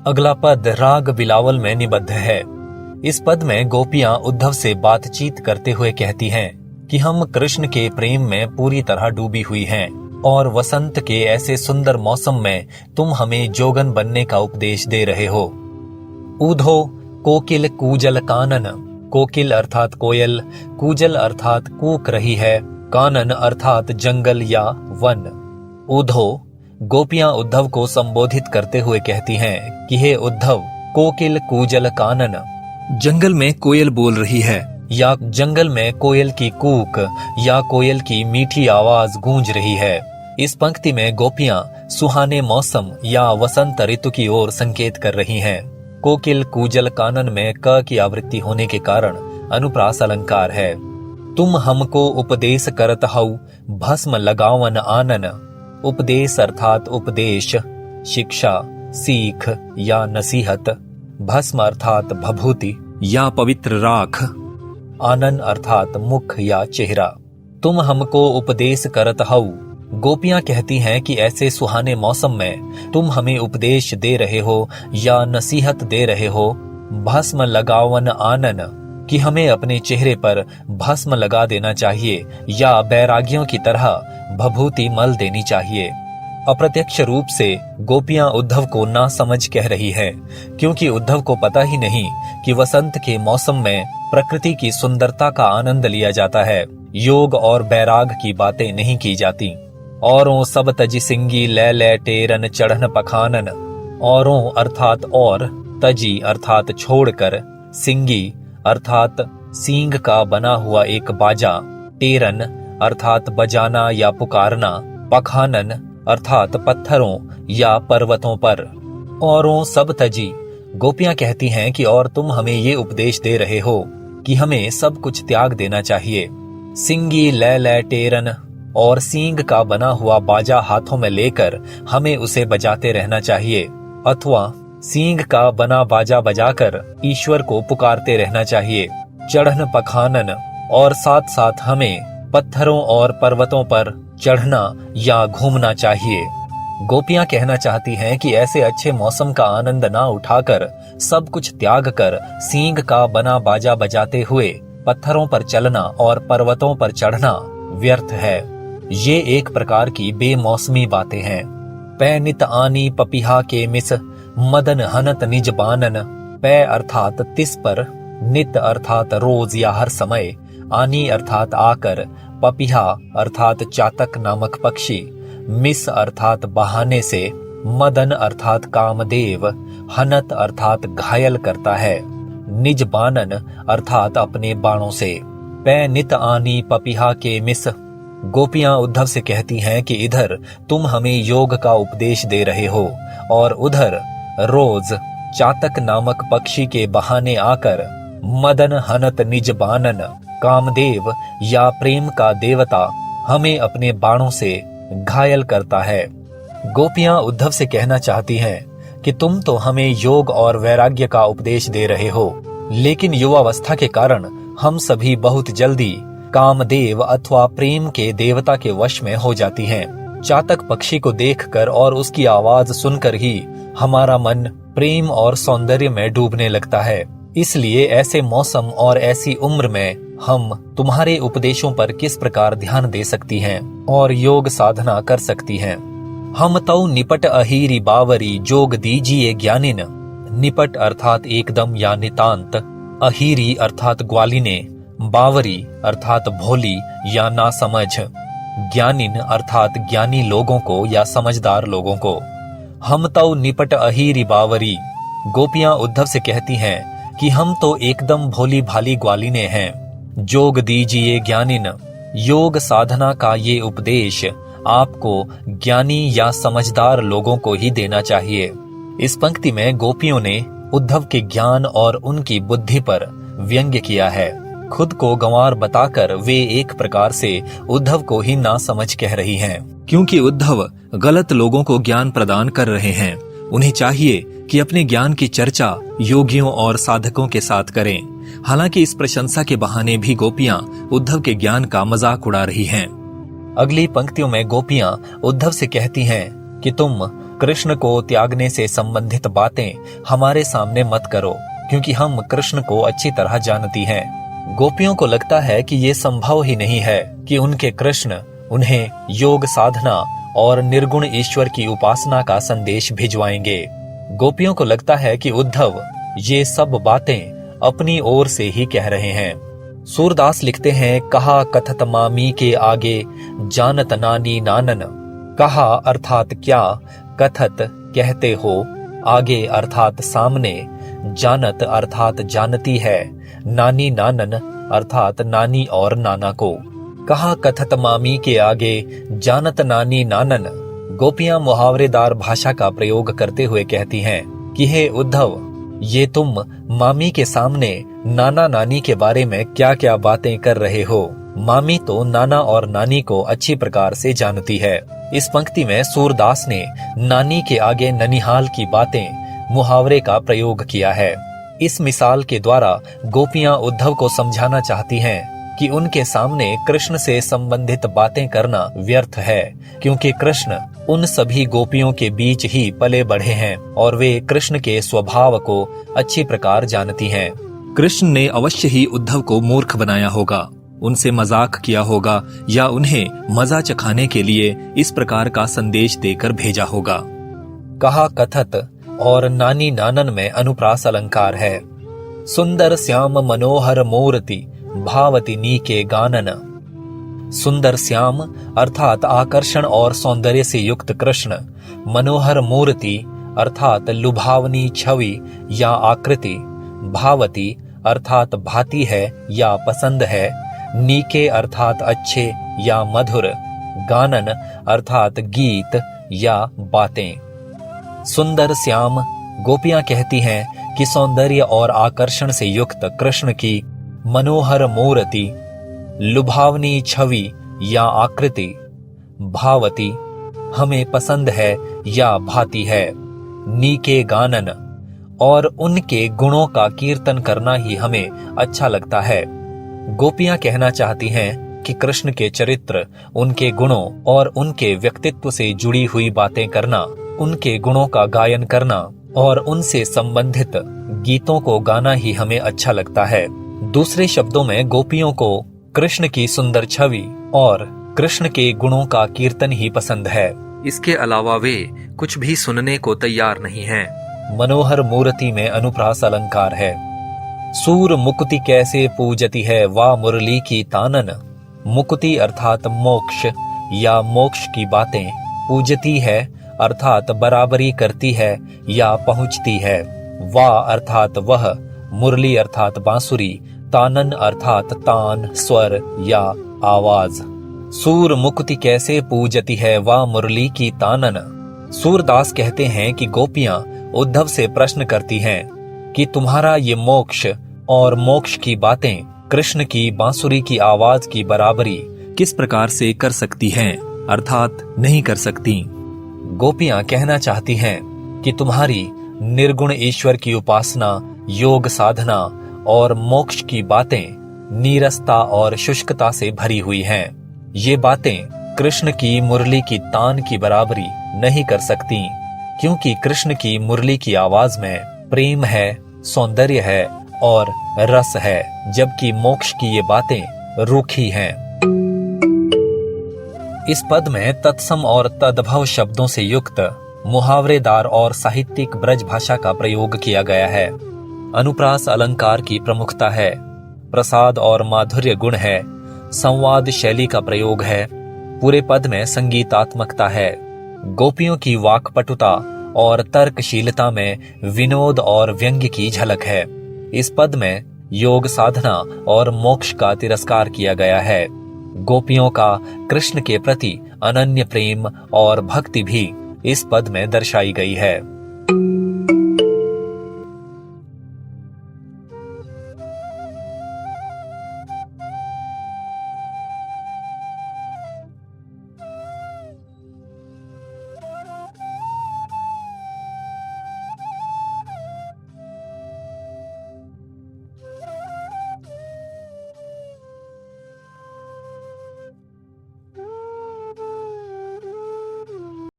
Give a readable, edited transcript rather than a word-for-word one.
अगला पद राग बिलावल में निबद्ध है। इस पद में गोपियां उद्धव से बातचीत करते हुए कहती हैं कि हम कृष्ण के प्रेम में पूरी तरह डूबी हुई हैं और वसंत के ऐसे सुंदर मौसम में तुम हमें जोगन बनने का उपदेश दे रहे हो। ऊधो कोकिल कूजल कानन। कोकिल अर्थात कोयल, कूजल अर्थात कूक रही है, कानन अर्थात जंगल या वन। ऊधो गोपियां उद्धव को संबोधित करते हुए कहती हैं कि हे उद्धव, कोकिल कूजल कानन, जंगल में कोयल बोल रही है या जंगल में कोयल की कूक या कोयल की मीठी आवाज गूंज रही है। इस पंक्ति में गोपियां सुहाने मौसम या वसंत ऋतु की ओर संकेत कर रही हैं। कोकिल कूजल कानन में क की आवृत्ति होने के कारण अनुप्रास अलंकार है। तुम हमको उपदेश करत हऊ, भस्म लगावन आनन। उपदेश अर्थात उपदेश, शिक्षा, सीख या नसीहत। भस्म अर्थात भभूति या पवित्र राख। आनन अर्थात मुख या चेहरा। तुम हमको उपदेश करत हऊ। गोपियां कहती हैं कि ऐसे सुहाने मौसम में तुम हमें उपदेश दे रहे हो या नसीहत दे रहे हो। भस्म लगावन आनन, कि हमें अपने चेहरे पर भस्म लगा देना चाहिए या बैरागियों की तरह भभूति मल देनी चाहिए। अप्रत्यक्ष रूप से गोपियां उद्धव को ना समझ कह रही है, क्योंकि उद्धव को पता ही नहीं कि वसंत के मौसम में प्रकृति की सुंदरता का आनंद लिया जाता है, योग और बैराग की बातें नहीं की जाती। औरों सब तजी सिंगी लै लै टेरन चढ़न पखानन। औरों अर्थात और, तजी अर्थात छोड़कर, सिंगी अर्थात सींग का बना हुआ एक बाजा, टेरन अर्थात बजाना या पुकारना, पखानन अर्थात पत्थरों या पर्वतों पर। औरों सब तजी, गोपियां कहती हैं कि और तुम हमें ये उपदेश दे रहे हो कि हमें सब कुछ त्याग देना चाहिए। सिंगी लै लै टेरन, और सींग का बना हुआ बाजा हाथों में लेकर हमें उसे बजाते रहना चाहिए, अथवा सींग का बना बाजा बजाकर ईश्वर को पुकारते रहना चाहिए। चढ़न पखानन, और साथ साथ हमें पत्थरों और पर्वतों पर चढ़ना या घूमना चाहिए। गोपियां कहना चाहती हैं कि ऐसे अच्छे मौसम का आनंद ना उठाकर सब कुछ त्याग कर सींग का बना बाजा बजाते हुए पत्थरों पर चलना और पर्वतों पर चढ़ना व्यर्थ है। ये एक प्रकार की बेमौसमी बातें हैं। पै नित आनी पपिहा के मिस, मदन हनत निज बानन। पै अर्थात तिस पर, नित अर्थात रोज या हर समय, आनी अर्थात आकर, पपिहा अर्थात चातक नामक पक्षी, मिस अर्थात बहाने से, मदन अर्थात कामदेव, हनत अर्थात घायल करता है, निज बानन अर्थात अपने बाणों से। पै नित आनी पपिहा के मिस। गोपियां उद्धव से कहती हैं कि इधर तुम हमें योग का उपदेश दे रहे हो और उधर रोज चातक नामक पक्षी के बहाने आकर मदन हनत निज बानन, कामदेव या प्रेम का देवता हमें अपने बाणों से घायल करता है। गोपियां उद्धव से कहना चाहती हैं कि तुम तो हमें योग और वैराग्य का उपदेश दे रहे हो, लेकिन युवावस्था के कारण हम सभी बहुत जल्दी कामदेव अथवा प्रेम के देवता के वश में हो जाती हैं। चातक पक्षी को देखकर और उसकी आवाज सुनकर ही हमारा मन प्रेम और सौंदर्य में डूबने लगता है। इसलिए ऐसे मौसम और ऐसी उम्र में हम तुम्हारे उपदेशों पर किस प्रकार ध्यान दे सकती हैं और योग साधना कर सकती हैं। हम तौ निपट अहीरी बावरी जोग दीजिए ज्ञानिन। निपट अर्थात एकदम या नितांत, अहीरी अर्थात ग्वालिने, बावरी अर्थात भोली या नासमझ, ज्ञानिन अर्थात ज्ञानी लोगों को या समझदार लोगों को। हम तो निपट अहीरी बावरी। गोपियां उद्धव से कहती हैं कि हम तो एकदम भोली भाली ग्वालिने हैं। जोग दीजिए ज्ञानिन, योग साधना का ये उपदेश आपको ज्ञानी या समझदार लोगों को ही देना चाहिए। इस पंक्ति में गोपियों ने उद्धव के ज्ञान और उनकी बुद्धि पर व्यंग्य किया है। खुद को गंवार बताकर वे एक प्रकार से उद्धव को ही ना समझ कह रही हैं, क्योंकि उद्धव गलत लोगों को ज्ञान प्रदान कर रहे हैं। उन्हें चाहिए कि अपने ज्ञान की चर्चा योगियों और साधकों के साथ करें। हालांकि इस प्रशंसा के बहाने भी गोपियां उद्धव के ज्ञान का मजाक उड़ा रही हैं। अगली पंक्तियों में गोपियां उद्धव से कहती हैं कि तुम कृष्ण को त्यागने से संबंधित बातें हमारे सामने मत करो, क्योंकि हम कृष्ण को अच्छी तरह जानती हैं। गोपियों को लगता है कि ये संभव ही नहीं है कि उनके कृष्ण उन्हें योग साधना और निर्गुण ईश्वर की उपासना का संदेश भिजवाएंगे। गोपियों को लगता है कि उद्धव ये सब बातें अपनी ओर से ही कह रहे हैं। सूरदास लिखते हैं, कहा कथत मामी के आगे जानत नानी नानन। कहा अर्थात क्या, कथत कहते हो, आगे अर्थात सामने, जानत अर्थात जानती है, नानी नानन अर्थात नानी और नाना को। कहा कथत मामी के आगे जानत नानी नानन। गोपियां मुहावरेदार भाषा का प्रयोग करते हुए कहती हैं कि हे उद्धव, ये तुम मामी के सामने नाना नानी के बारे में क्या क्या बातें कर रहे हो। मामी तो नाना और नानी को अच्छी प्रकार से जानती है। इस पंक्ति में सूरदास ने नानी के आगे ननिहाल की बातें मुहावरे का प्रयोग किया है। इस मिसाल के द्वारा गोपियां उद्धव को समझाना चाहती हैं कि उनके सामने कृष्ण से संबंधित बातें करना व्यर्थ है, क्योंकि कृष्ण उन सभी गोपियों के बीच ही पले बढ़े हैं और वे कृष्ण के स्वभाव को अच्छी प्रकार जानती हैं। कृष्ण ने अवश्य ही उद्धव को मूर्ख बनाया होगा, उनसे मजाक किया होगा या उन्हें मजा चखाने के लिए इस प्रकार का संदेश देकर भेजा होगा। कहा कथत और नानी नानन में अनुप्रास अलंकार है। सुंदर श्याम मनोहर मूर्ति भावती नी के गानन। सुंदर श्याम अर्थात आकर्षण और सौंदर्य से युक्त कृष्ण, मनोहर मूर्ति अर्थात लुभावनी छवि या आकृति, भावती अर्थात भाती है या पसंद है, नीके अर्थात अच्छे या मधुर, गानन अर्थात गीत या बातें। सुंदर श्याम गोपियां कहती हैं कि सौंदर्य और आकर्षण से युक्त कृष्ण की मनोहर मूर्ति, लुभावनी छवि या आकृति, भावती हमें पसंद है या भाती है, नीके गानन और उनके गुणों का कीर्तन करना ही हमें अच्छा लगता है। गोपियां कहना चाहती हैं कि कृष्ण के चरित्र, उनके गुणों और उनके व्यक्तित्व से जुड़ी हुई बातें करना, उनके गुणों का गायन करना और उनसे संबंधित गीतों को गाना ही हमें अच्छा लगता है। दूसरे शब्दों में गोपियों को कृष्ण की सुंदर छवि और कृष्ण के गुणों का कीर्तन ही पसंद है। इसके अलावा वे कुछ भी सुनने को तैयार नहीं हैं। मनोहर मूर्ति में अनुप्रास अलंकार है। सूर मुक्ति कैसे पूजती है वा मुरली की तानन। मुक्ति अर्थात मोक्ष या मोक्ष की बातें, पूजती है अर्थात बराबरी करती है या पहुंचती है, वा अर्थात वह, मुरली अर्थात बांसुरी, तानन अर्थात तान, स्वर या आवाज। सूर मुक्ति कैसे पूजती है वा मुरली की तानन। सूरदास कहते हैं कि गोपियां उद्धव से प्रश्न करती हैं कि तुम्हारा ये मोक्ष और मोक्ष की बातें कृष्ण की बांसुरी की आवाज की बराबरी किस प्रकार से कर सकती हैं, अर्थात नहीं कर सकती। गोपियां कहना चाहती हैं कि तुम्हारी निर्गुण ईश्वर की उपासना, योग साधना और मोक्ष की बातें नीरसता और शुष्कता से भरी हुई हैं। ये बातें कृष्ण की मुरली की तान की बराबरी नहीं कर सकती, क्योंकि कृष्ण की मुरली की आवाज में प्रेम है, सौंदर्य है और रस है, जबकि मोक्ष की ये बातें रूखी हैं। इस पद में तत्सम और तद्भव शब्दों से युक्त मुहावरेदार और साहित्यिक ब्रज भाषा का प्रयोग किया गया है। अनुप्रास अलंकार की प्रमुखता है, प्रसाद और माधुर्य गुण है, संवाद शैली का प्रयोग है, पूरे पद में संगीतात्मकता है। गोपियों की वाक्पटुता और तर्कशीलता में विनोद और व्यंग्य की झलक है। इस पद में योग साधना और मोक्ष का तिरस्कार किया गया है। गोपियों का कृष्ण के प्रति अनन्य प्रेम और भक्ति भी इस पद में दर्शाई गई है।